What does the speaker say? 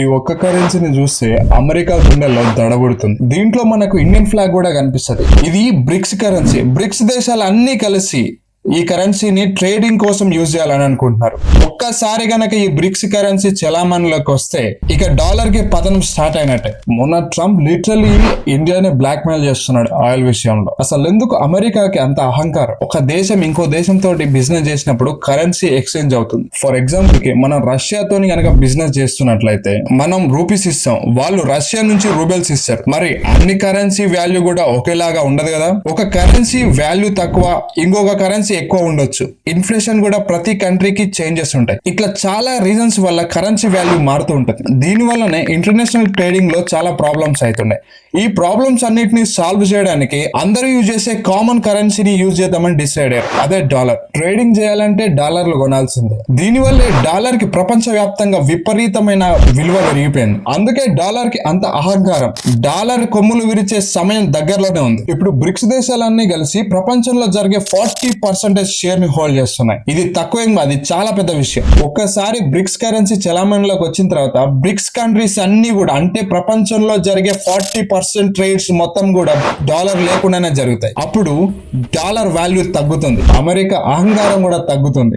ఈ ఒక్క కరెన్సీని చూస్తే అమెరికా గుండెల్లో దడబడుతుంది. దీంట్లో మనకు ఇండియన్ ఫ్లాగ్ కూడా కనిపిస్తుంది. ఇది బ్రిక్స్ కరెన్సీ. బ్రిక్స్ దేశాలు అన్ని కలిసి ఈ కరెన్సీని ట్రేడింగ్ కోసం యూజ్ చేయాలని అనుకుంటున్నారు. ఒక్కసారి గనక ఈ బ్రిక్స్ కరెన్సీ చలామణిలోకి వస్తే ఇక డాలర్ కి పతనం స్టార్ట్ అయినట్టే. మొన్న ట్రంప్ లిటరలీ ఇండియాని బ్లాక్ మెయిల్ చేస్తున్నాడు ఆయిల్ విషయంలో. అసలు ఎందుకు అమెరికాకి అంత అహంకారం? ఒక దేశం ఇంకో దేశంతో బిజినెస్ చేసినప్పుడు కరెన్సీ ఎక్స్చేంజ్ అవుతుంది. ఫర్ ఎగ్జాంపుల్ కి మనం రష్యాతో గనక బిజినెస్ చేస్తున్నట్లయితే మనం రూపీస్ ఇస్తాం, వాళ్ళు రష్యా నుంచి రూబెల్స్ ఇస్తారు. మరి అన్ని కరెన్సీ వాల్యూ కూడా ఒకేలాగా ఉండదు కదా. ఒక కరెన్సీ వాల్యూ తక్కువ, ఇంకొక కరెన్సీ ఎక్కువ ఉండొచ్చు. ఇన్ఫ్లేషన్ కూడా ప్రతి కంట్రీకి చేంజెస్ ఉంటాయి. ఇట్లా చాలా రీజన్స్ వల్ల కరెన్సీ వాల్యూ మారుతూ ఉంటుంది. దీని వల్లనే ఇంటర్నేషనల్ ట్రేడింగ్ లో చాలా ప్రాబ్లమ్స్ అవుతున్నాయి. ఈ ప్రాబ్లమ్స్ అన్నిటిని సాల్వ్ చేయడానికి అందరూ యూజ్ చేసే కామన్ కరెన్సీని యూజ్ చేద్దామని డిసైడ్ అయ్యారు. అదే డాలర్. ట్రేడింగ్ చేయాలంటే డాలర్లు కొనాల్సిందే. దీనివల్లే డాలర్ కి ప్రపంచ వ్యాప్తంగా విపరీతమైన విలువ పెరిగిపోయింది. అందుకే డాలర్ కి అంత అహంకారం. డాలర్ కొమ్ములు విరిచే సమయం దగ్గరలోనే ఉంది. ఇప్పుడు బ్రిక్స్ దేశాలన్నీ కలిసి ప్రపంచంలో జరిగే 40% షేర్ ని హోల్డ్ చేస్తున్నాయి. ఇది తక్కువేం కాదు, ఇది చాలా పెద్ద విషయం. ఒక్కసారి బ్రిక్స్ కరెన్సీ చలామణిలోకి వచ్చిన తర్వాత బ్రిక్స్ కంట్రీస్ అన్ని కూడా, అంటే ప్రపంచంలో జరిగే 40% ట్రేడ్స్ మొత్తం కూడా డాలర్ లేకుండానే జరుగుతాయి. అప్పుడు డాలర్ వాల్యూ తగ్గుతుంది, అమెరికా అహంకారం కూడా తగ్గుతుంది.